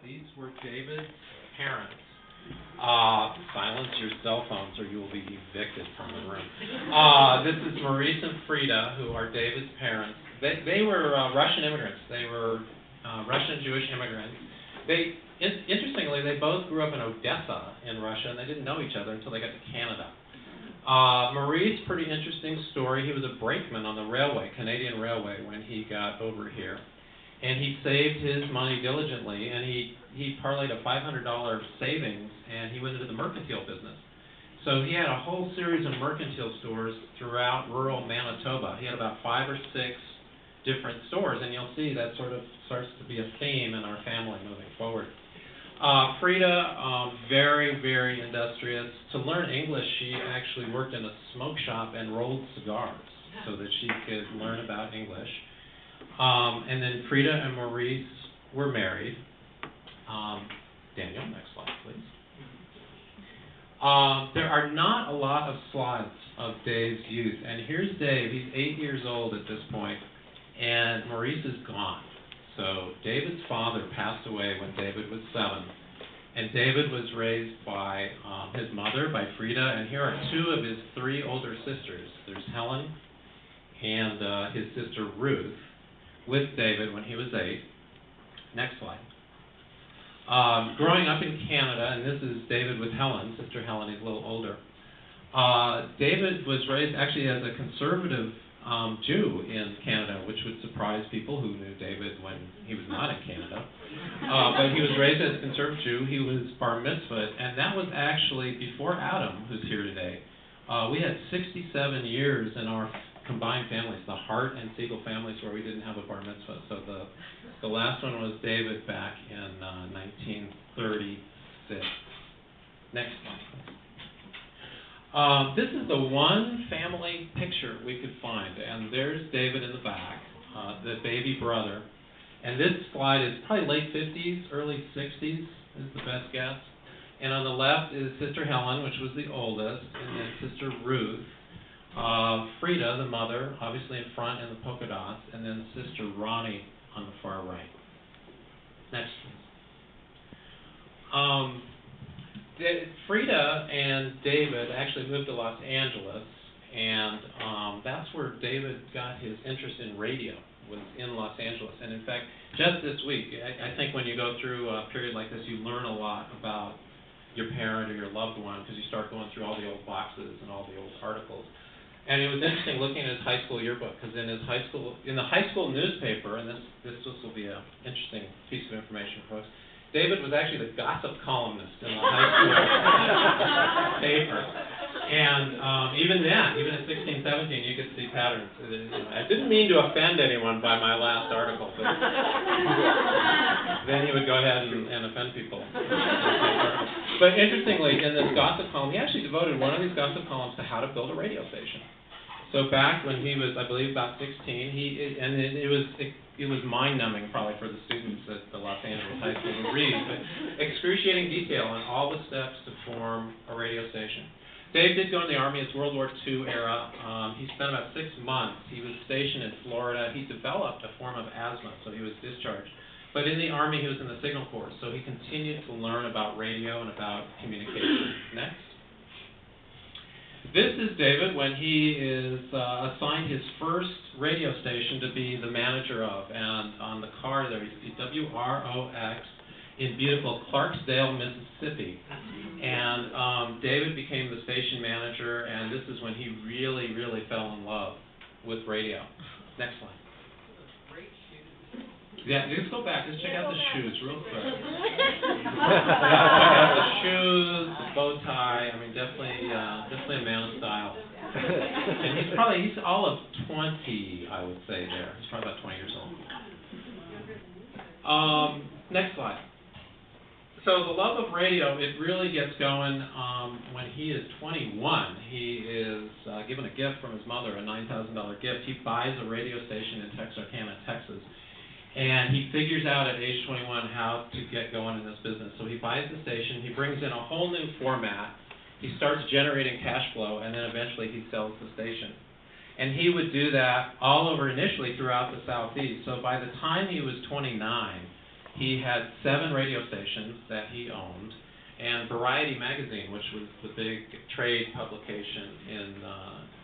These were David's parents. Silence your cell phones or you will be evicted from the room. This is Maurice and Frida, who are David's parents. They were Russian immigrants. They were Russian Jewish immigrants. Interestingly, they both grew up in Odessa in Russia, and they didn't know each other until they got to Canada. Maurice, pretty interesting story. He was a brakeman on the railway, Canadian Railway, when he got over here. And he saved his money diligently, and he parlayed a $500 savings, and he went into the mercantile business. So he had a whole series of mercantile stores throughout rural Manitoba. He had about 5 or 6 different stores, and you'll see that sort of starts to be a theme in our family moving forward. Frida, very, very industrious. To learn English, she actually worked in a smoke shop and rolled cigars so that she could learn about English. And then Frida and Maurice were married. Daniel, next slide, please. There are not a lot of slides of Dave's youth. And here's Dave. He's 8 years old at this point, and Maurice is gone. So David's father passed away when David was 7. And David was raised by his mother, by Frida. And here are 2 of his 3 older sisters. There's Helen and his sister Ruth, with David when he was 8. Next slide. Growing up in Canada, and this is David with Helen, Sister Helen, he's a little older. David was raised actually as a conservative Jew in Canada, which would surprise people who knew David when he was not in Canada. But he was raised as a conservative Jew. He was bar mitzvahed, and that was actually before Adam, who's here today. We had 67 years in our combined families, the Hart and Segal families, where we didn't have a bar mitzvah. So the last one was David back in 1936. Next slide. This is the one family picture we could find, and there's David in the back, the baby brother. And this slide is probably late 50s, early 60s is the best guess. And on the left is Sister Helen, which was the oldest, and then Sister Ruth. Frida, the mother, obviously in front in the polka dots, and then Sister Ronnie on the far right. Next, please. Frida and David actually moved to Los Angeles, and that's where David got his interest in radio, was in Los Angeles. And in fact, just this week, I think when you go through a period like this, you learn a lot about your parent or your loved one, because you start going through all the old boxes and all the old articles. And it was interesting looking at his high school yearbook, because in the high school newspaper, and this will be an interesting piece of information for folks, David was actually the gossip columnist in the high school paper. And even then, even at 16, 17, you could see patterns. I didn't mean to offend anyone by my last article, but then he would go ahead and offend people. But interestingly, in this gossip column, he actually devoted one of these gossip columns to how to build a radio station. So back when he was, I believe, about 16, it was mind-numbing probably for the students at the Los Angeles High School to read, but excruciating detail on all the steps to form a radio station. Dave did go in the Army. It's World War II era. He spent about 6 months. He was stationed in Florida. He developed a form of asthma, so he was discharged. But in the Army, he was in the Signal Corps, so he continued to learn about radio and about communication. Next. This is David when he is assigned his first radio station to be the manager of, and on the car there you see WROX in beautiful Clarksdale, Mississippi. And David became the station manager, and this is when he really, really fell in love with radio. Next slide. Yeah, just go back. Just check out the shoes real quick. Check out the shoes, the bow tie. I mean, definitely a man of style. And he's all of 20, I would say there. He's probably about 20 years old. Next slide. So the love of radio, it really gets going when he is 21. He is given a gift from his mother, a $9,000 gift. He buys a radio station in Texarkana, Texas. And he figures out at age 21 how to get going in this business. So he buys the station, he brings in a whole new format, he starts generating cash flow, and then eventually he sells the station. And he would do that all over initially throughout the Southeast. So by the time he was 29, He had 7 radio stations that he owned, and Variety magazine, which was the big trade publication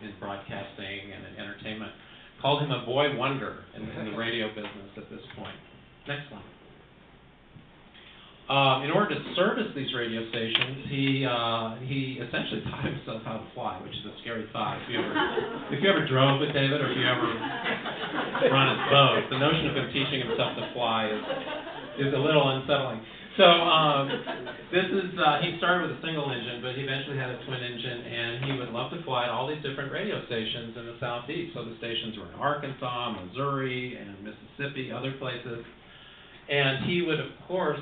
in broadcasting and in entertainment, called him a boy wonder in the radio business at this point. Next slide. In order to service these radio stations, he essentially taught himself how to fly, which is a scary thought. If you ever drove with David, or if you ever run his boat, the notion of him teaching himself to fly is a little unsettling. So he started with a single engine, but he eventually had a twin engine, and he would love to fly to all these different radio stations in the Southeast. So the stations were in Arkansas, Missouri, and Mississippi, other places. And he would, of course,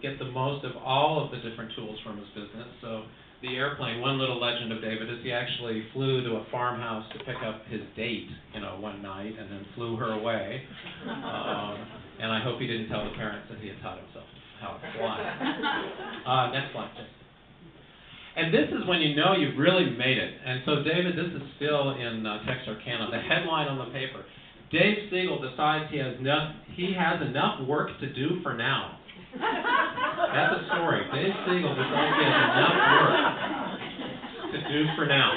get the most of all of the different tools from his business. So the airplane, one little legend of David is he actually flew to a farmhouse to pick up his date, one night, and then flew her away. And I hope he didn't tell the parents that he had taught himself how to fly. Next slide, please. And this is when you know you've really made it. And so, David, this is still in Texarkana. The headline on the paper: Dave Segal decides he has enough work to do for now. That's a story. Dave Segal decides he has enough work to do for now.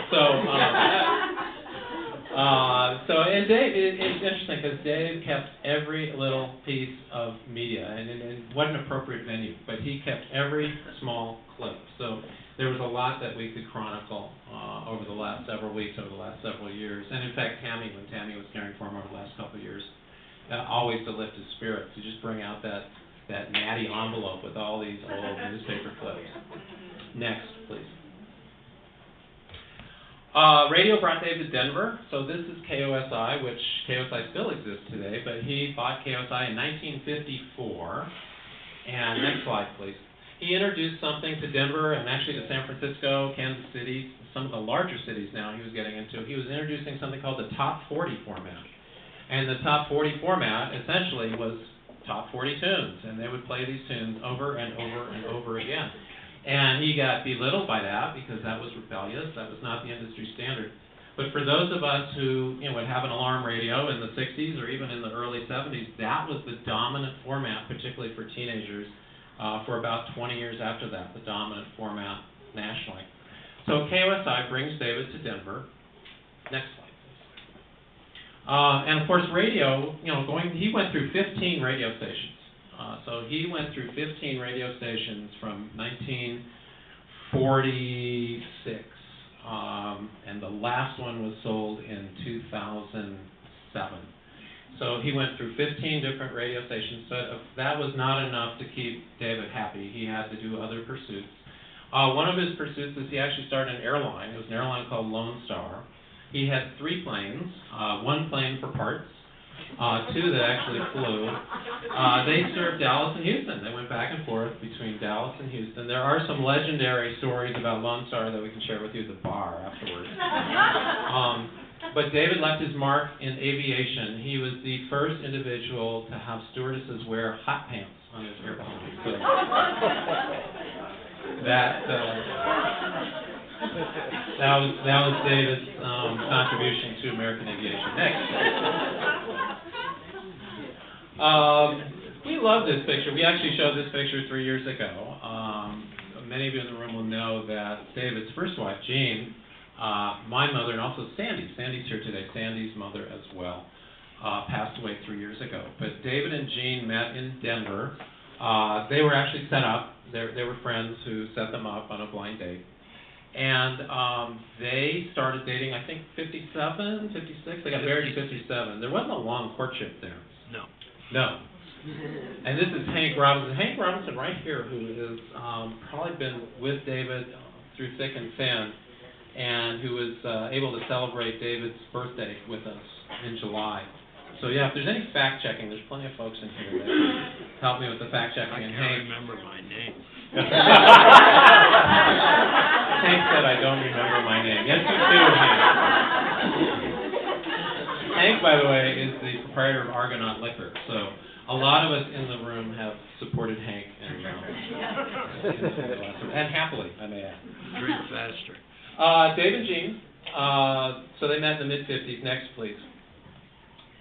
And Dave, it's interesting because Dave kept every little piece of media, and what an appropriate venue, but he kept every small clip. So there was a lot that we could chronicle over the last several weeks, over the last several years. And in fact, when Tammy was caring for him over the last couple of years, always to lift his spirits, to just bring out that natty envelope with all these old newspaper clips. Next, please. Radio brought Dave to Denver. So this is KOSI, which KOSI still exists today, but he bought KOSI in 1954. And next slide, please. He introduced something to Denver and actually to San Francisco, Kansas City, some of the larger cities now he was getting into. He was introducing something called the Top 40 format. And the Top 40 format essentially was Top 40 tunes, and they would play these tunes over and over and over again. And he got belittled by that because that was rebellious. That was not the industry standard. But for those of us who would have an alarm radio in the 60s or even in the early 70s, that was the dominant format, particularly for teenagers, for about 20 years after that, the dominant format nationally. So KOSI brings David to Denver. Next slide, please. And of course, radio, he went through 15 radio stations. So he went through 15 radio stations from 1946, and the last one was sold in 2007. So he went through 15 different radio stations, but that was not enough to keep David happy. He had to do other pursuits. One of his pursuits is he actually started an airline. It was an airline called Lone Star. He had 3 planes, 1 plane for parts, 2 that actually flew. They served Dallas and Houston. They went back and forth between Dallas and Houston. There are some legendary stories about Lone Star that we can share with you at the bar afterwards. But David left his mark in aviation. He was the first individual to have stewardesses wear hot pants on his airplane. So that was David's contribution to American aviation. Next. We love this picture. We actually showed this picture 3 years ago. Many of you in the room will know that David's first wife, Jean, my mother, and also Sandy's here today, Sandy's mother as well, passed away 3 years ago. But David and Jean met in Denver. They were actually set up. They were friends who set them up on a blind date. And they started dating, I think, 57, 56. They got married in 57. There wasn't a long courtship there. No. And this is Hank Robinson. Hank Robinson right here, who has probably been with David through thick and thin, and who was able to celebrate David's birthday with us in July. So yeah, if there's any fact-checking, there's plenty of folks in here that can help me with the fact-checking. I can't remember my name. Hank said, I don't remember my name. Yes, you do, Hank. Hank, by the way, is the proprietor of Argonaut Liquor. So a lot of us in the room have supported Hank and happily, I may add. Drink faster. Dave and Jean, so they met in the mid-50s. Next, please.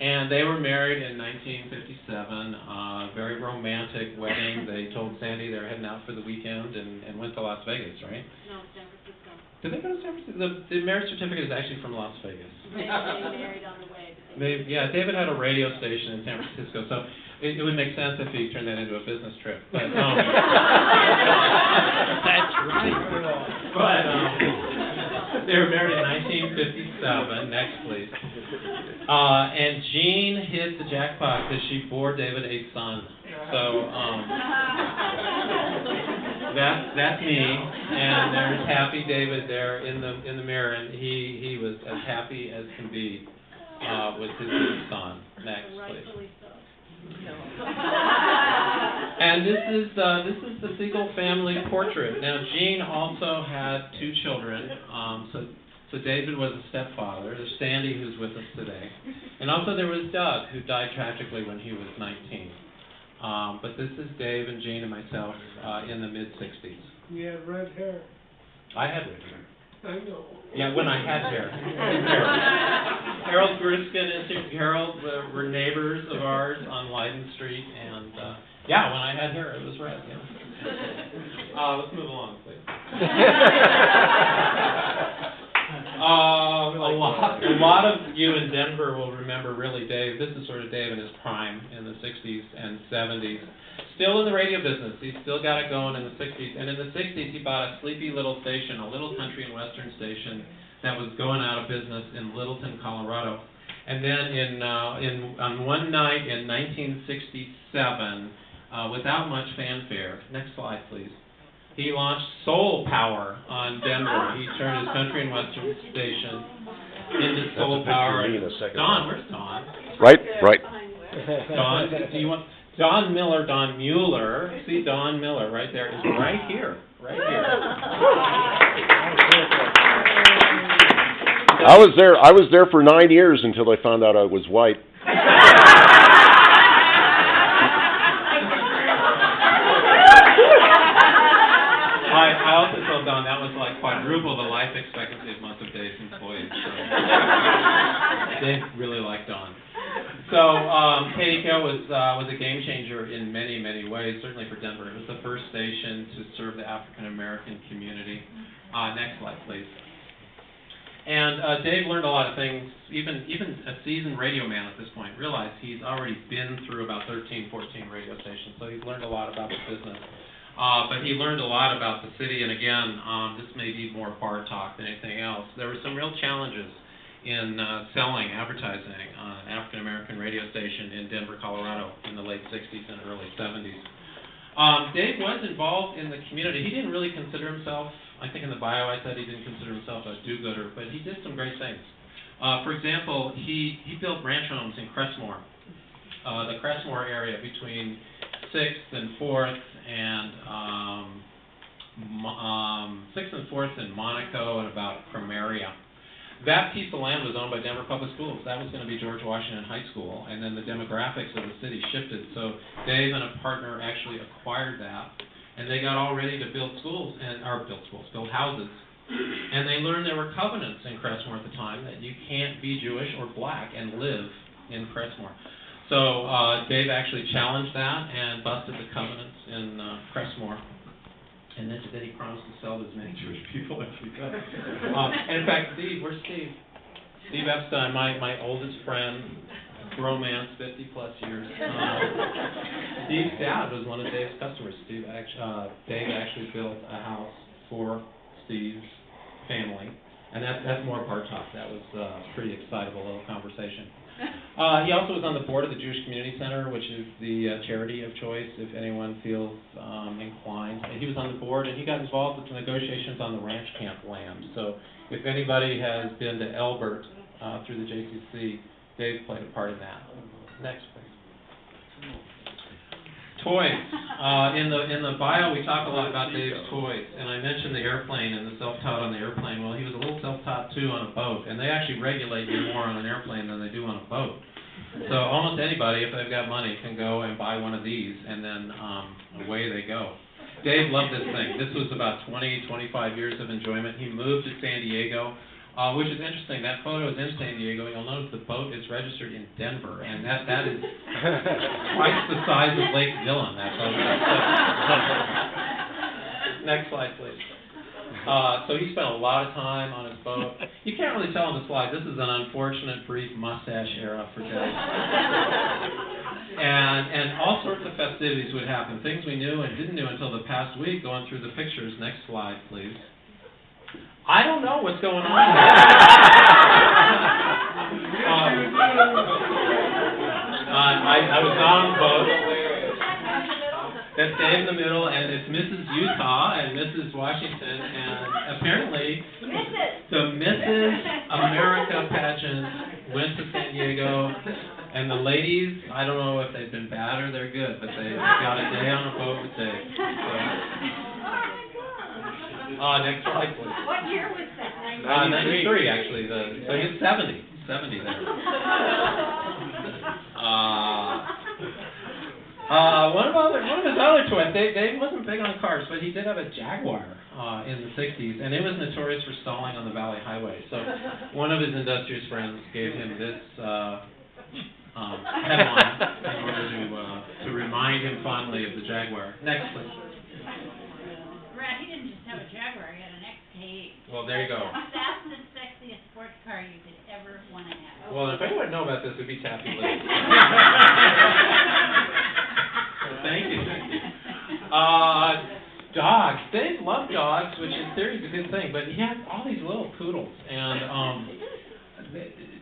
And they were married in 1957, very romantic wedding. They told Sandy they were heading out for the weekend and went to Las Vegas, right? No, San Francisco. Did they go to San Francisco? The marriage certificate is actually from Las Vegas. They married on the way. Yeah, David had a radio station in San Francisco, so it would make sense if he turned that into a business trip. But, That's right. But they were married in 1957. Next, please. And Jean hit the jackpot because she bore David a son. So that's me. And there's happy David there in the mirror, and he was as happy as can be with his new son. Next, please. And this is the Segal family portrait. Now, Jean also had 2 children. So David was a stepfather. There's Sandy, who's with us today. And also there was Doug, who died tragically when he was 19. But this is Dave and Jean and myself in the mid-60s. You had red hair. I had red hair. I know. Yeah, when I had hair. Harold Griskin is here. Harold were neighbors of ours on Leiden Street. And yeah, when I had hair, it was red. Yeah. Let's move along, please. A lot of you in Denver will remember really Dave. This is sort of Dave in his prime in the 60s and 70s. Still in the radio business. He's still got it going in the 60s. And in the 60s, he bought a sleepy little station, a little country and western station that was going out of business in Littleton, Colorado. And then on one night in 1967, without much fanfare, next slide, please, he launched Soul Power on Denver. He turned his country and western station into Soul Power. Don, where's Don? Right. Don, do you want Don Miller? Don Mueller. See Don Miller right there is right here. I was there for 9 years until they found out I was white. I also told Don that was like quadruple the life expectancy of most of Dave's employees. So. Dave really liked Don. So KDKO was a game changer in many ways, certainly for Denver. It was the first station to serve the African American community. Next slide, please. And Dave learned a lot of things. Even a seasoned radio man at this point realized he's already been through about 13, 14 radio stations, so he's learned a lot about the business. But he learned a lot about the city, and again, this may be more bar talk than anything else. There were some real challenges in selling advertising on an African American radio station in Denver, Colorado in the late 60s and early 70s. Dave was involved in the community. He didn't really consider himself, I think in the bio I said he didn't consider himself a do-gooder, but he did some great things. For example, he built ranch homes in Crestmore, the Crestmore area between 6th and 4th and 6th and 4th in Monaco and about Primaria. That piece of land was owned by Denver Public Schools. That was going to be George Washington High School, and then the demographics of the city shifted. So Dave and a partner actually acquired that, and they got all ready to build schools, build houses. And they learned there were covenants in Crestmore at the time that you can't be Jewish or black and live in Crestmore. So Dave actually challenged that and busted the covenants in Crestmore. And then he promised to sell to as many Jewish people as he could. And in fact, Steve, where's Steve? Steve Epstein, my oldest friend, romance, 50-plus years. Steve's dad was one of Dave's customers. Dave actually built a house for Steve's family. And that's more bar talk. That was a pretty excitable little conversation. He also was on the board of the Jewish Community Center, which is the charity of choice if anyone feels inclined. He was on the board, and he got involved with the negotiations on the ranch camp land. So if anybody has been to Elbert through the JCC, Dave played a part in that. Next, please. Toys. In the bio, we talk a lot about Dave's toys, and I mentioned the airplane and the self-taught on the airplane. Well, he was a little self-taught too on a boat, and they actually regulate you more on an airplane than they do on a boat. So almost anybody, if they've got money, can go and buy one of these, and then away they go. Dave loved this thing. This was about 20, 25 years of enjoyment. He moved to San Diego which is interesting. That photo is in San Diego. You'll notice the boat is registered in Denver, and that is twice the size of Lake Dillon. That boat. Next slide, please. So he spent a lot of time on his boat. You can't really tell on the slide. This is an unfortunate brief mustache era for Dave. And all sorts of festivities would happen. Things we knew and didn't know until the past week. Going through the pictures. Next slide, please. I don't know what's going on here. I was on the boat. That's Dave in the middle, and it's Mrs. Utah and Mrs. Washington, and apparently the Mrs. America pageant went to San Diego, and the ladies, I don't know if they've been bad or they're good, but they got a day on a boat with Dave. So, next slide, please. What year was that? 93, actually. So he's 70 there. One of his other toys, Dave wasn't big on cars, but he did have a Jaguar in the 60s, and it was notorious for stalling on the Valley Highway. So one of his industrious friends gave him this headline in order to remind him fondly of the Jaguar. Next, please. Brad, he didn't just have a Jaguar, he had an XK8. Well, there you go. The fastest, sexiest sports car you could ever want to have. Well, if anyone would know about this, it would be Taffy Lee. Thank you. Dogs. Dave loved dogs, which in theory is a good thing, but he had all these little poodles, and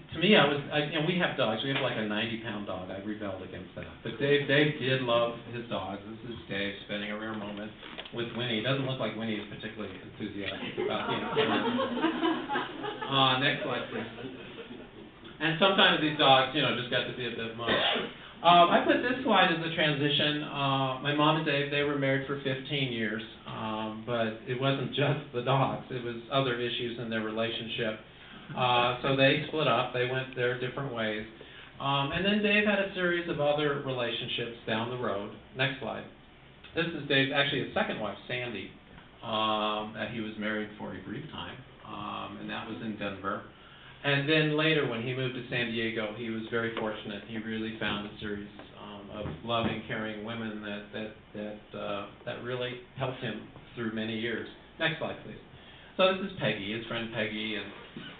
to me, and we have dogs. We have like a 90-pound dog. I rebelled against that. But Dave did love his dogs. This is Dave spending a rare moment with Winnie. It doesn't look like Winnie is particularly enthusiastic about the entertainment. Next slide, please. And sometimes these dogs, just got to be a bit much. I put this slide as a transition. My mom and Dave, they were married for 15 years, but it wasn't just the dogs. It was other issues in their relationship. So they split up. They went their different ways. And then Dave had a series of other relationships down the road. Next slide. This is Dave's, actually his second wife, Sandy, that he was married for a brief time, and that was in Denver. And then later, when he moved to San Diego, he was very fortunate. He really found a series of loving, caring women that really helped him through many years. Next slide, please. So this is Peggy, his friend Peggy, and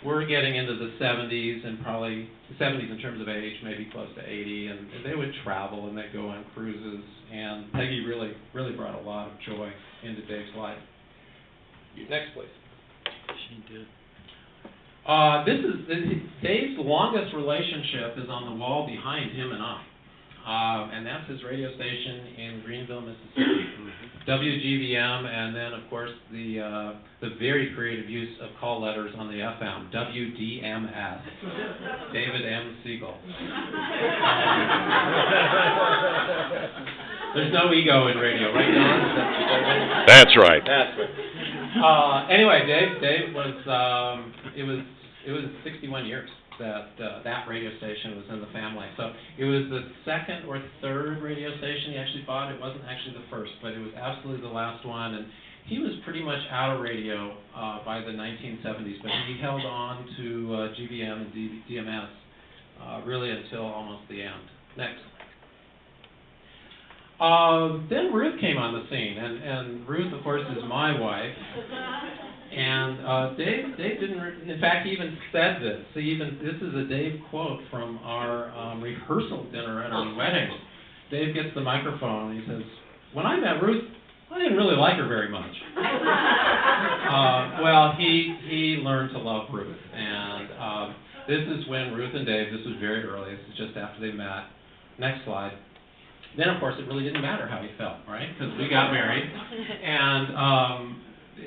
we're getting into the 70s, and probably the 70s in terms of age, maybe close to 80, and they would travel and they'd go on cruises, and Peggy really brought a lot of joy into Dave's life. Next, please. She did. Dave's longest relationship is on the wall behind him and I, and that's his radio station in Greenville, Mississippi, WGVM, and then of course the very creative use of call letters on the FM, WDMS, David M. Segal. There's no ego in radio, right, Don? That's right. That's right. Anyway, Dave was, it was 61 years that radio station was in the family. So it was the second or third radio station he actually bought. It wasn't actually the first, but it was absolutely the last one. And he was pretty much out of radio by the 1970s, but he held on to GVM and DMS really until almost the end. Next. Then Ruth came on the scene, and Ruth, of course, is my wife. And Dave didn't. In fact, he even said this. This is a Dave quote from our rehearsal dinner at our wedding. Dave gets the microphone and he says, "When I met Ruth, I didn't really like her very much." Well, he learned to love Ruth, and this is when Ruth and Dave. This was very early. This is just after they met. Next slide. Then, of course, it really didn't matter how he felt, right? Because we got married,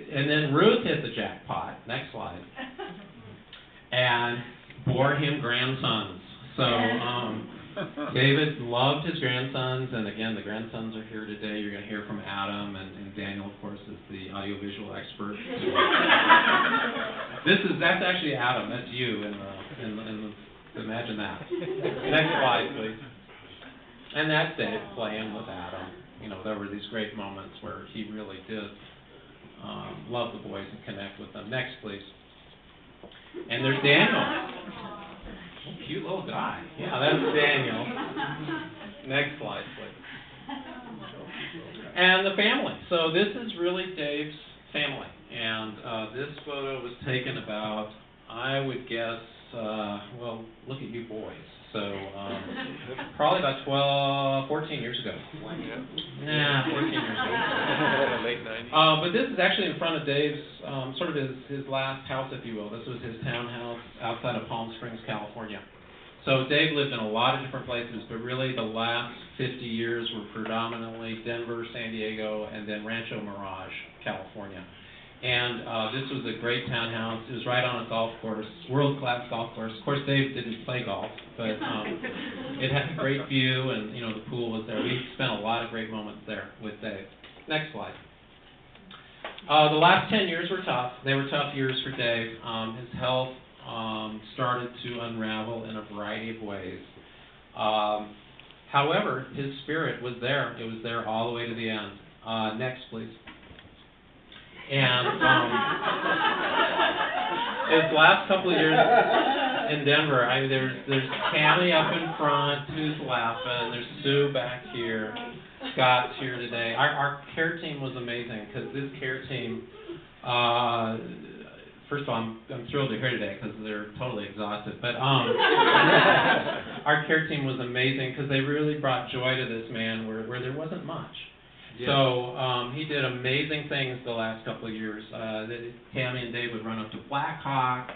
and then Ruth hit the jackpot. Next slide. And bore him grandsons. So David loved his grandsons, and again, the grandsons are here today. You're going to hear from Adam, and Daniel, of course, is the audiovisual expert. That's actually Adam. That's you. Imagine that. Next slide, please. And that's Dave playing with Adam. There were these great moments where he really did love the boys and connect with them. Next, please. And there's Daniel. Cute little guy. Yeah, that's Daniel. Next slide, please. And the family. So this is really Dave's family. And this photo was taken about, I would guess, well, look at you boys. So probably about 14 years ago. Nah, 14 years ago. Late 90s. But this is actually in front of Dave's, sort of his last house, if you will. This was his townhouse outside of Palm Springs, California. So Dave lived in a lot of different places, but really the last 50 years were predominantly Denver, San Diego, and then Rancho Mirage, California. And this was a great townhouse. It was right on a golf course, world-class golf course. Of course, Dave didn't play golf, but it had a great view, and you know the pool was there. We spent a lot of great moments there with Dave. Next slide. The last 10 years were tough. They were tough years for Dave. His health started to unravel in a variety of ways. However, his spirit was there. It was there all the way to the end. Next, please. And his last couple of years in Denver, there's Tammy up in front who's laughing. There's Sue back here. Scott's here today. Our care team was amazing because this care team, first of all, I'm thrilled to hear today because they're totally exhausted. But our care team was amazing because they really brought joy to this man where there wasn't much. Yeah. So he did amazing things the last couple of years. Tammy and Dave would run up to Black Hawk,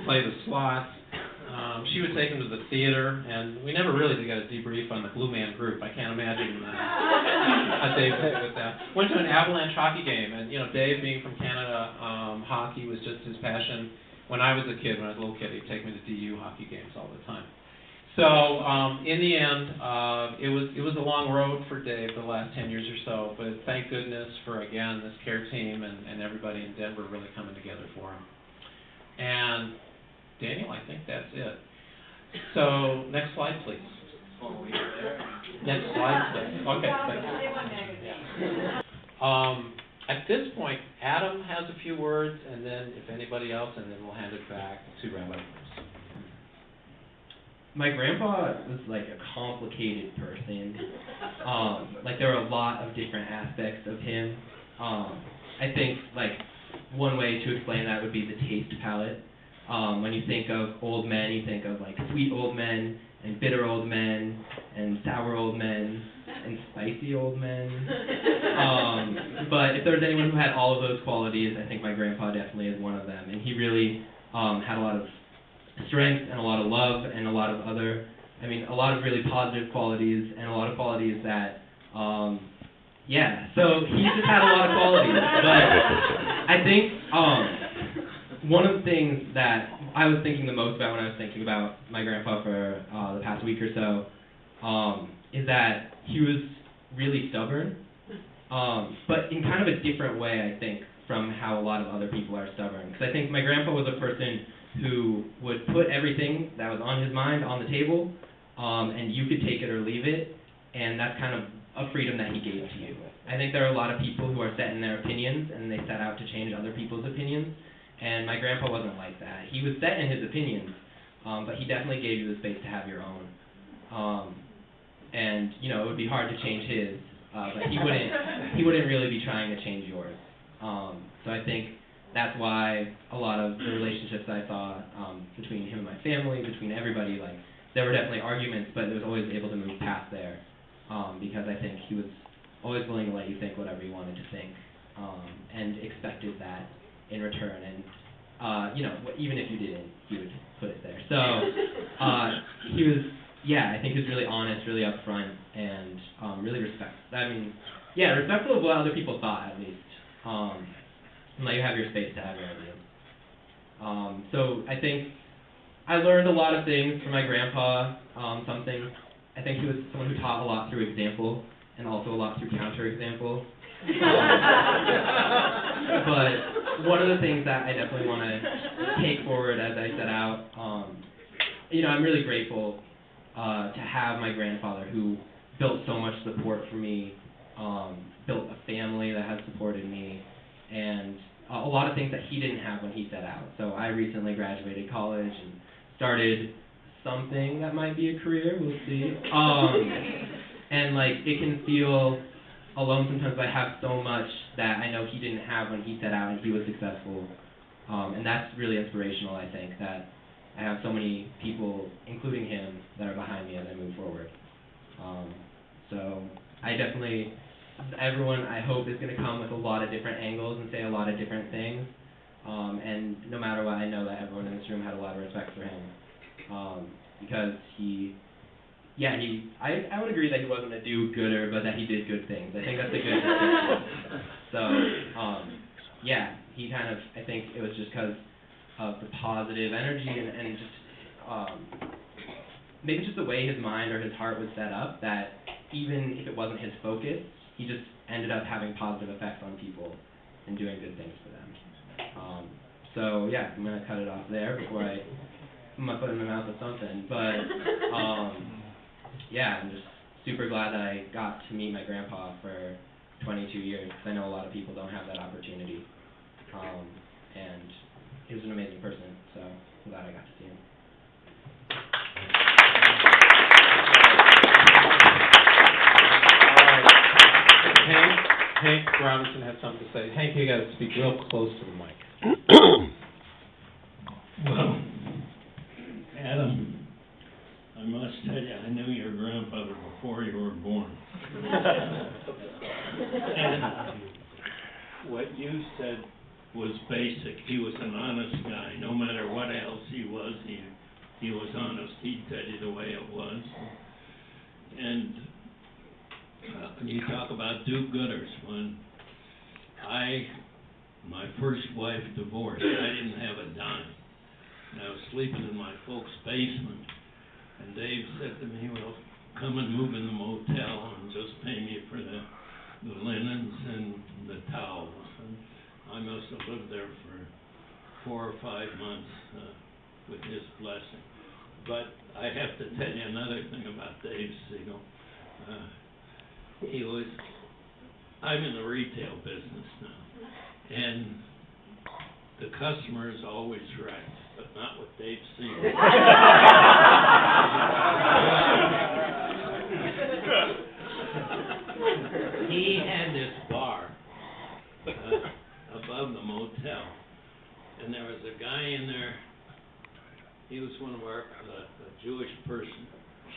play the slots. She would take him to the theater, and we never really got a debrief on the Blue Man Group. I can't imagine how Dave did with that. Went to an Avalanche hockey game, and you know, Dave being from Canada, hockey was just his passion. When I was a kid, when I was a little kid, he'd take me to DU hockey games all the time. So in the end, it was a long road for Dave the last 10 years or so, but thank goodness for, again, this care team and everybody in Denver really coming together for him. And Daniel, I think that's it. So next slide, please. Next slide, please. Okay, thanks. At this point, Adam has a few words, and then if anybody else, and then we'll hand it back to Rabbi. My grandpa was like a complicated person. Like there were a lot of different aspects of him. I think like one way to explain that would be the taste palette. When you think of old men, you think of like sweet old men and bitter old men and sour old men and spicy old men. But if there's anyone who had all of those qualities, I think my grandpa definitely is one of them. And he really had a lot of strength and a lot of love and a lot of other, a lot of really positive qualities and a lot of qualities that, so he just had a lot of qualities. But I think one of the things that I was thinking the most about when I was thinking about my grandpa for the past week or so is that he was really stubborn, but in kind of a different way, I think, from how a lot of other people are stubborn. Because I think my grandpa was a person who would put everything that was on his mind on the table, and you could take it or leave it, and that's kind of a freedom that he gave to you. I think there are a lot of people who are set in their opinions, and they set out to change other people's opinions, and my grandpa wasn't like that. He was set in his opinions, but he definitely gave you the space to have your own. And, you know, it would be hard to change his, but he wouldn't really be trying to change yours. So I think that's why a lot of the relationships I saw between him and my family, between everybody, like, there were definitely arguments, but it was always able to move past there, because I think he was always willing to let you think whatever you wanted to think, and expected that in return, and, you know, even if you didn't, he would put it there. So, he was, I think he was really honest, really upfront, and really respectful of what other people thought, at least. And let you have your space to have your ideas. So I think I learned a lot of things from my grandpa. I think he was someone who taught a lot through example and also a lot through counter-example. But one of the things that I definitely want to take forward as I set out, I'm really grateful to have my grandfather who built so much support for me, built a family that has supported me, and a lot of things that he didn't have when he set out. So I recently graduated college and started something that might be a career, we'll see. And like, it can feel alone sometimes, but I have so much that I know he didn't have when he set out and he was successful. And that's really inspirational, I think, that I have so many people, including him, that are behind me as I move forward. So I definitely, everyone I hope is going to come with a lot of different angles and say a lot of different things. And no matter what, I know that everyone in this room had a lot of respect for him. Because I would agree that he wasn't a do-gooder, but that he did good things. I think that's a good description. So, he kind of, I think it was just because of the positive energy and just, maybe just the way his mind or his heart was set up, that even if it wasn't his focus, he just ended up having positive effects on people and doing good things for them. I'm going to cut it off there before I put my foot in my mouth with something. But, I'm just super glad that I got to meet my grandpa for 22 years, because I know a lot of people don't have that opportunity. And he was an amazing person, so I'm glad I got to see him. Hank Robinson has something to say. Hank, you got to speak real close to the mic. Well, Adam, I must tell you, I knew your grandfather before you were born. And what you said was basic. He was an honest guy. No matter what else he was honest. He'd tell you the way it was. And when you talk about do-gooders, when my first wife divorced, I didn't have a dime. And I was sleeping in my folks' basement. And Dave said to me, well, come and move in the motel and just pay me for the linens and the towels. And I must have lived there for 4 or 5 months with his blessing. But I have to tell you another thing about Dave Segal. I'm in the retail business now, and the customer is always right, but not with Dave Segal. He had this bar above the motel, and there was a guy in there. He was one of a Jewish person.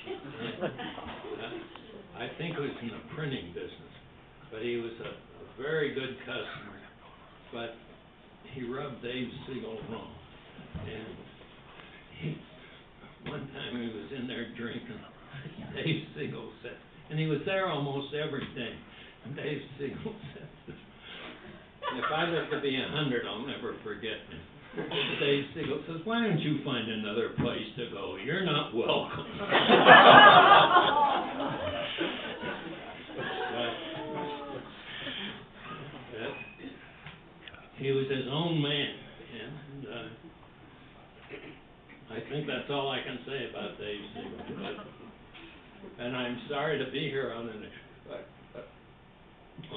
And, I think he was in the printing business, but he was a very good customer. But he rubbed Dave Segal wrong. And one time he was in there drinking. Dave Segal said, and he was there almost every day. And Dave Segal said, if I live to be 100, I'll never forget him. Dave Segal says, why don't you find another place to go? You're not welcome. He was his own man, and I think that's all I can say about Dave Segal. And I'm sorry to be here on an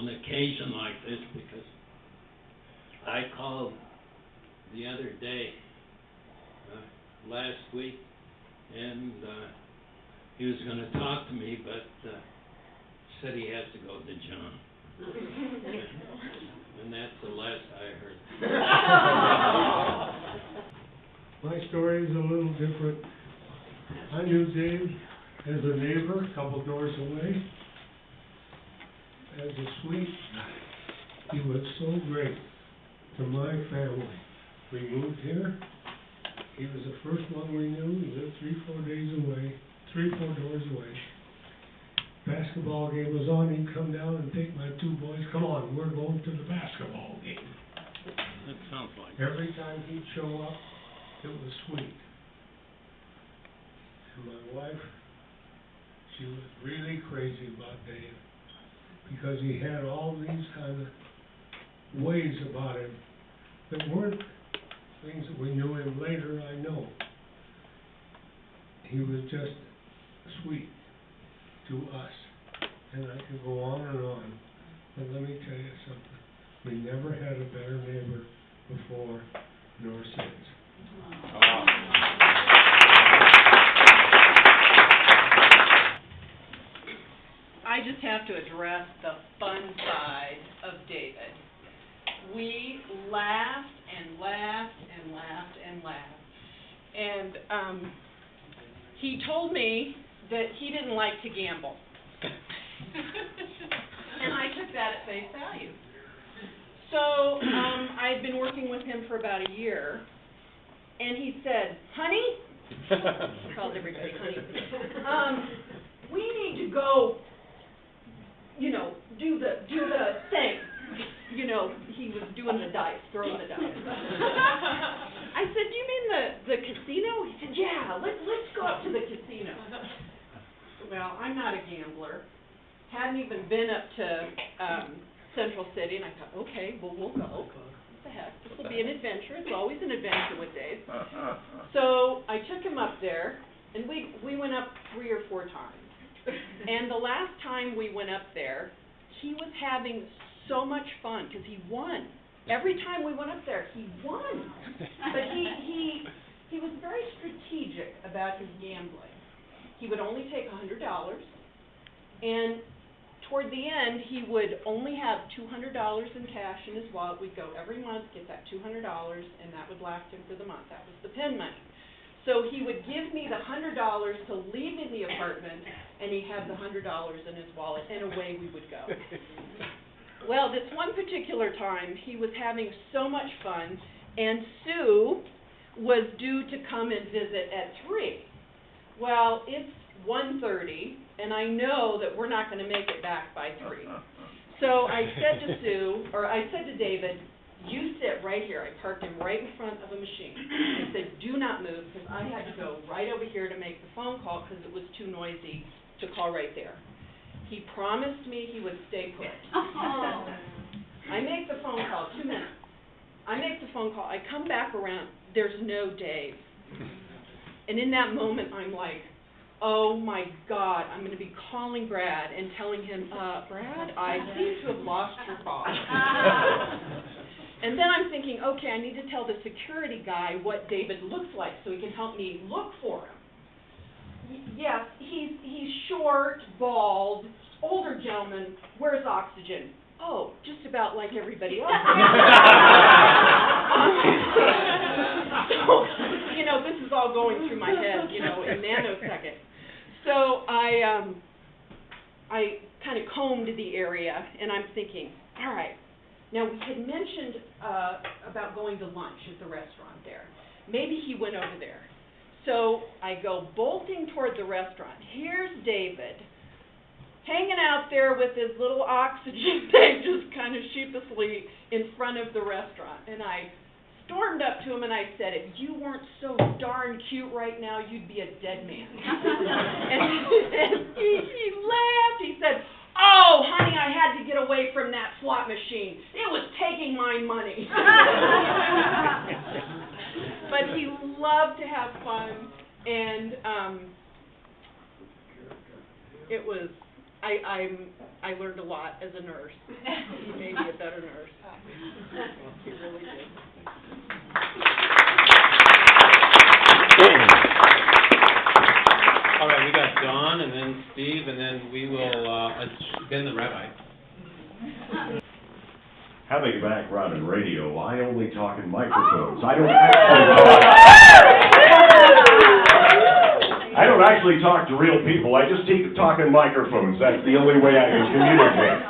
occasion like this, because I called the other day, last week, and he was going to talk to me, but said he has to go to John. And that's the last I heard. My story is a little different. I knew Dave as a neighbor, a couple doors away. As a sweet guy. He was so great to my family. We moved here. He was the first one we knew. He lived 3-4 doors away. Basketball game was on. He'd come down and take my 2 boys. Come on, we're going to the basketball game. That sounds like Every time he'd show up, it was sweet. And my wife, she was really crazy about Dave, because he had all these kind of ways about him that weren't things that we knew him later. I know he was just sweet to us, and I could go on and on, but let me tell you something. We never had a better neighbor before nor since. I just have to address the fun side of David. We laughed and laughed and laughed and laughed. And he told me that he didn't like to gamble. And I took that at face value. So I had been working with him for about a year, and he said, "Honey," he called everybody honey, "we need to go, you know, do the thing." You know, he was doing the dice, throwing the dice. I said, "Do you mean the casino?" He said, "Yeah, let's go up to the casino." Well, I'm not a gambler. Hadn't even been up to Central City, and I thought, okay, well, we'll go. What the heck? This will be an adventure. It's always an adventure with Dave. So I took him up there, and we went up 3 or 4 times. And the last time we went up there, he was having so much fun because he won. Every time we went up there, he won. But he was very strategic about his gambling. He would only take $100, and toward the end, he would only have $200 in cash in his wallet. We'd go every month, get that $200, and that would last him for the month. That was the pin money. So he would give me the $100 to leave in the apartment, and he'd have the $100 in his wallet, and away we would go. Well, this one particular time, he was having so much fun, and Sue was due to come and visit at 3. Well, it's 1:30, and I know that we're not going to make it back by 3. So I said to David, "You sit right here." I parked him right in front of a machine. I said, "Do not move," because I had to go right over here to make the phone call because it was too noisy to call right there. He promised me he would stay put. I make the phone call, 2 minutes. I make the phone call. I come back around. There's no Dave. And in that moment, I'm like, oh my God, I'm going to be calling Brad and telling him, Brad, I seem to have lost your car. And then I'm thinking, okay, I need to tell the security guy what David looks like so he can help me look for him. Yes, he's short, bald, older gentleman, wears oxygen. Oh, just about like everybody else. So, you know, this is all going through my head, you know, in nanoseconds. So I kind of combed the area, and I'm thinking, all right, now we had mentioned about going to lunch at the restaurant there. Maybe he went over there. So I go bolting toward the restaurant. Here's David, hanging out there with his little oxygen tank, just kind of sheepishly in front of the restaurant. And I stormed up to him and I said, "If you weren't so darn cute right now, you'd be a dead man." and he laughed. He said, "Oh, honey, I had to get away from that slot machine. It was taking my money." But he loved to have fun, and it was. I learned a lot as a nurse. He made me a better nurse. He really did. All right, we got Don, and then Steve, and then we will, Ben the Rabbi. Having a background in radio, I only talk in microphones. I don't actually talk to real people. I just talk in microphones. That's the only way I can communicate.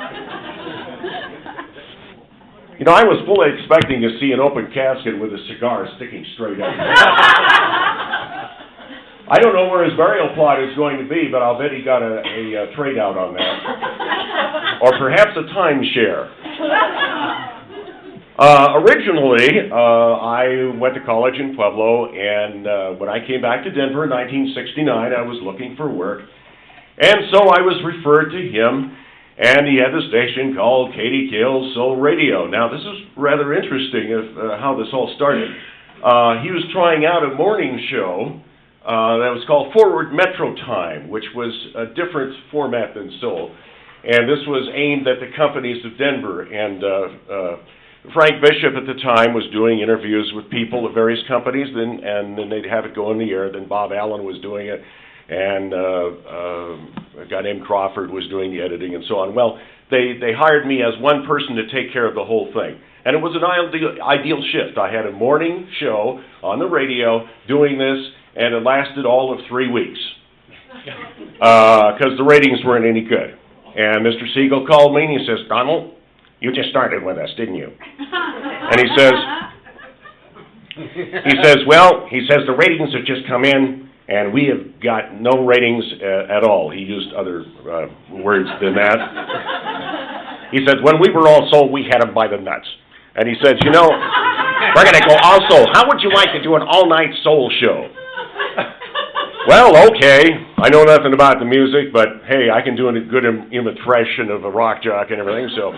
You know, I was fully expecting to see an open casket with a cigar sticking straight up. I don't know where his burial plot is going to be, but I'll bet he got a trade out on that. Or perhaps a timeshare. Originally, I went to college in Pueblo, and when I came back to Denver in 1969, I was looking for work. And so I was referred to him, and he had a station called KDKO Soul Radio. Now, this is rather interesting how this all started. He was trying out a morning show that was called Forward Metro Time, which was a different format than Soul. And this was aimed at the companies of Denver. And Frank Bishop at the time was doing interviews with people of various companies, and then they'd have it go in the air. Then Bob Allen was doing it, and a guy named Crawford was doing the editing and so on. Well, they hired me as one person to take care of the whole thing. And it was an ideal shift. I had a morning show on the radio doing this, and it lasted all of 3 weeks. Because the ratings weren't any good. And Mr. Segal called me and he says, "Donald, you just started with us, didn't you?" And he says, the ratings have just come in, and we have got no ratings at all. He used other words than that. He said, "When we were all sold, we had them by the nuts." And he says, "You know, we're going to go also. How would you like to do an all-night soul show?" Well, okay. I know nothing about the music, but hey, I can do a good imitation of a rock jock and everything, so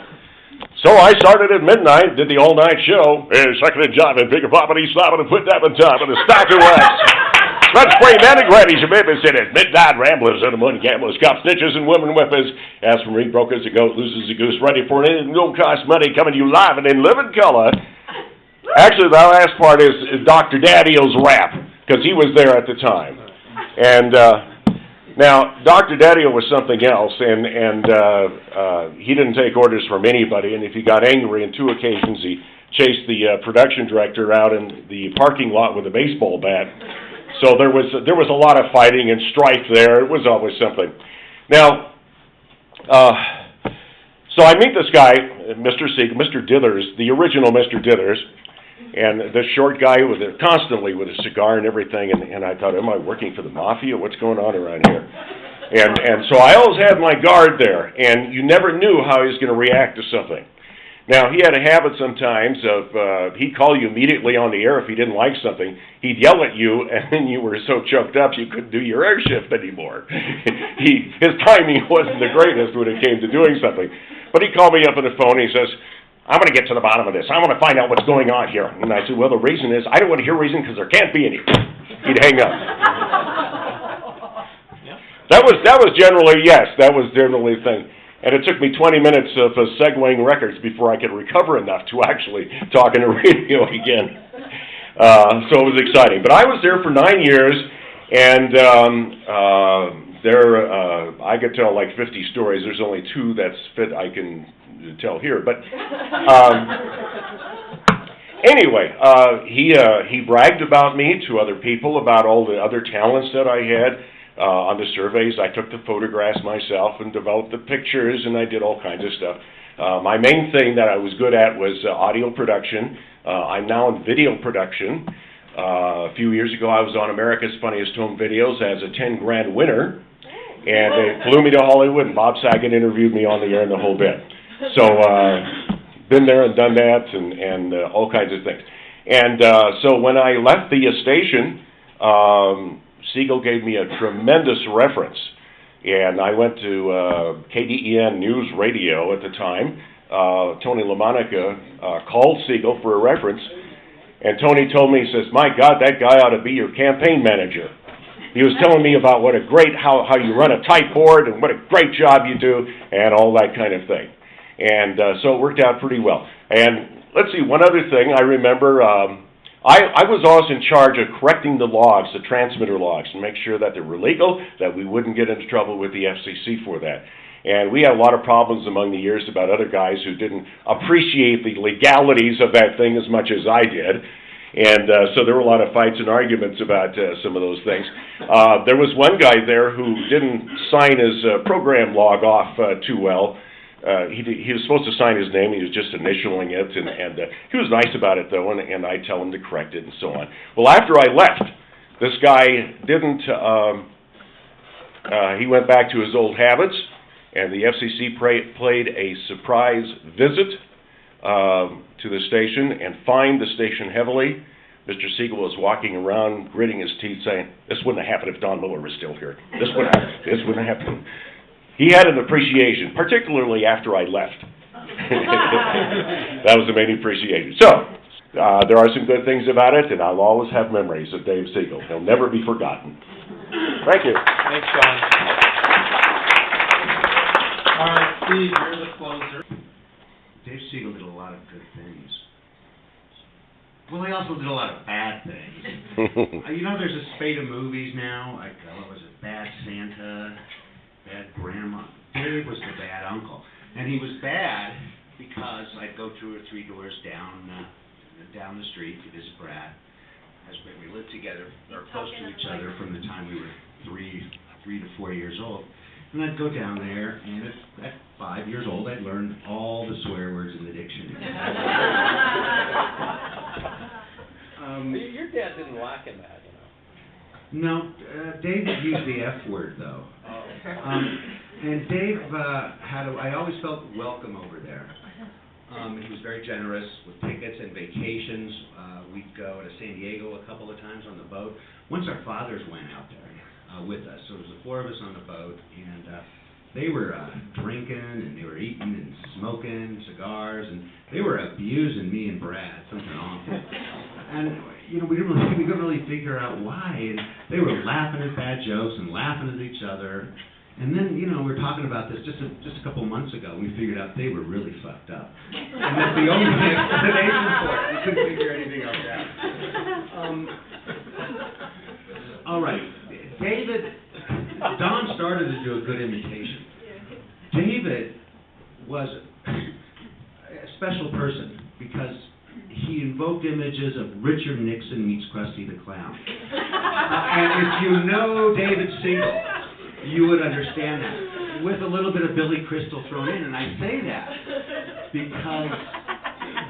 I started at midnight, did the all-night show. Second job and bigger poppity, slopping and put that on top of the stock of wax. Let's play men and grannies and babysitters, midnight ramblers and the money gamblers, cop snitches and women whippers. As from ring brokers, a goat loses a goose, ready for an no-cost money, coming to you live and in living color. Actually, the last part is Dr.Daddio's rap, because he was there at the time. And now, Dr.Daddio was something else, and he didn't take orders from anybody, and if he got angry on 2 occasions, he chased the production director out in the parking lot with a baseball bat. So there was a lot of fighting and strife there. It was always something. Now, so I meet this guy, Mr. Segal, Mr. Dithers, the original Mr. Dithers, and this short guy constantly with a cigar and everything, and I thought, am I working for the mafia? What's going on around here? And so I always had my guard there, and you never knew how he was going to react to something. Now, he had a habit sometimes of, he'd call you immediately on the air if he didn't like something. He'd yell at you, and then you were so choked up you couldn't do your air shift anymore. His timing wasn't the greatest when it came to doing something. But he called me up on the phone, and he says, "I'm going to get to the bottom of this. I want to find out what's going on here." And I said, "Well, the reason is, I don't want to hear reason because there can't be any." He'd hang up. That was generally, yes, that was generally the thing. And it took me 20 minutes of segueing records before I could recover enough to actually talk in the radio again. So it was exciting. But I was there for 9 years, and I could tell like 50 stories. There's only 2 that's fit I can tell here. But anyway, he bragged about me to other people, about all the other talents that I had. On the surveys, I took the photographs myself and developed the pictures, and I did all kinds of stuff. My main thing that I was good at was audio production. I'm now in video production. A few years ago, I was on America's Funniest Home Videos as a 10-grand winner, and they flew me to Hollywood, and Bob Saget interviewed me on the air and the whole bit. So, been there and done that, and all kinds of things. And so when I left the station, Segal gave me a tremendous reference, and I went to KDEN News Radio at the time. Tony LaMonica called Segal for a reference, and Tony told me, he says, "My God, that guy ought to be your campaign manager." He was telling me about what a great, how you run a typeboard and what a great job you do and all that kind of thing. And so it worked out pretty well. And let's see, one other thing I remember, I was always in charge of correcting the logs, the transmitter logs, and make sure that they were legal, that we wouldn't get into trouble with the FCC for that. And we had a lot of problems among the years about other guys who didn't appreciate the legalities of that thing as much as I did. And so there were a lot of fights and arguments about some of those things. There was one guy there who didn't sign his program log off too well. He was supposed to sign his name, he was just initialing it, and he was nice about it though, and I'd tell him to correct it and so on. Well, after I left, this guy didn't, he went back to his old habits, and the FCC played a surprise visit to the station and fined the station heavily. Mr. Segal was walking around, gritting his teeth, saying, "This wouldn't have happened if Don Miller was still here. This wouldn't happen." He had an appreciation, particularly after I left. That was the main appreciation. So, there are some good things about it, and I'll always have memories of Dave Segal. He'll never be forgotten. Thank you. Thanks, John. All right. Steve, you're the closer. Dave Segal did a lot of good things. Well, he also did a lot of bad things. You know, there's a spate of movies now, like, what was it, Bad Santa, Bad Grandma. Dave was the bad uncle. And he was bad because I'd go 2 or 3 doors down the street to visit Brad. We lived together, or close to each other from the time we were 3 to 4 years old. And I'd go down there, and at 5 years old, I'd learn all the swear words in the dictionary. Your dad didn't lack in that, you know. No, Dave used the F word, though. And Dave I always felt welcome over there. He was very generous with tickets and vacations. We'd go to San Diego a couple of times on the boat. Once our fathers went out there with us, so it was the 4 of us on the boat, and they were drinking, and they were eating and smoking cigars, and they were abusing me and Brad, something awful. And, you know, we couldn't really figure out why, and they were laughing at bad jokes and laughing at each other. And then, you know, we were talking about this just a couple months ago, and we figured out they were really fucked up. And that's the only explanation for it. We couldn't figure anything else out. All right. Don started to do a good imitation. David was a special person because he invoked images of Richard Nixon meets Krusty the Clown. And if you know David Segal, you would understand that, with a little bit of Billy Crystal thrown in. And I say that because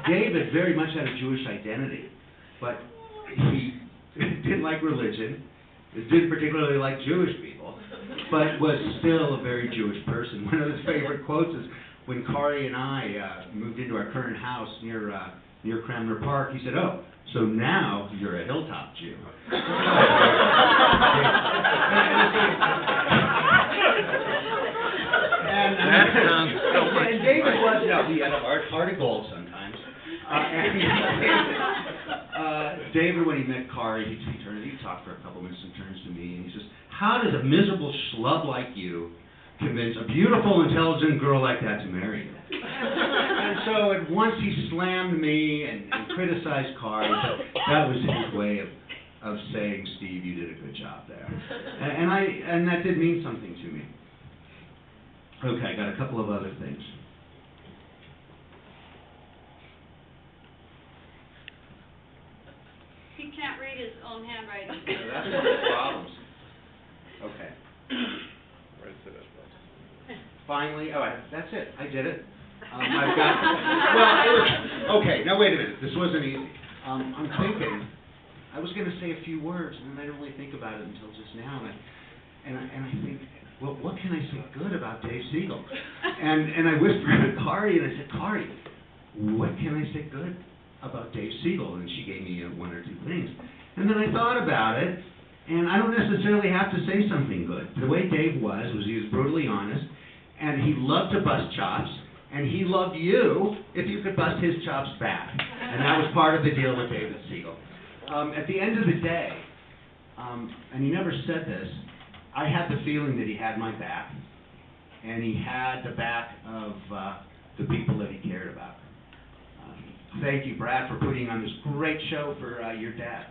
David very much had a Jewish identity, but he didn't like religion, didn't particularly like Jewish people, but was still a very Jewish person. One of his favorite quotes is when Kari and I moved into our current house near Cranmer Park, he said, "Oh, so now you're a hilltop Jew." That sounds so much And David was, no, he had a heart of gold sometimes. David, when he met Kari, he talked for a couple minutes and turns to me and he says, "How does a miserable schlub like you convince a beautiful, intelligent girl like that to marry you?" And so at once he slammed me and criticized Kari, but that was his way of saying, "Steve, you did a good job there." And that did mean something to me. Okay, I got a couple of other things. He can't read his own handwriting. That's one of the problems. Okay. Finally, all right, that's it. I did it. I've got. Okay. Now wait a minute. This wasn't easy. I'm thinking. I was going to say a few words, and then I didn't really think about it until just now, and I think, well, what can I say good about Dave Segal? And I whispered to Kari, and I said, "Kari, what can I say good about Dave Segal?" And she gave me 1 or 2 things. And then I thought about it, and I don't necessarily have to say something good. The way Dave was he was brutally honest, and he loved to bust chops, and he loved you if you could bust his chops back. And that was part of the deal with David Segal. At the end of the day, and he never said this, I had the feeling that he had my back, and he had the back of the people that he cared about. Thank you, Brad, for putting on this great show for your dad.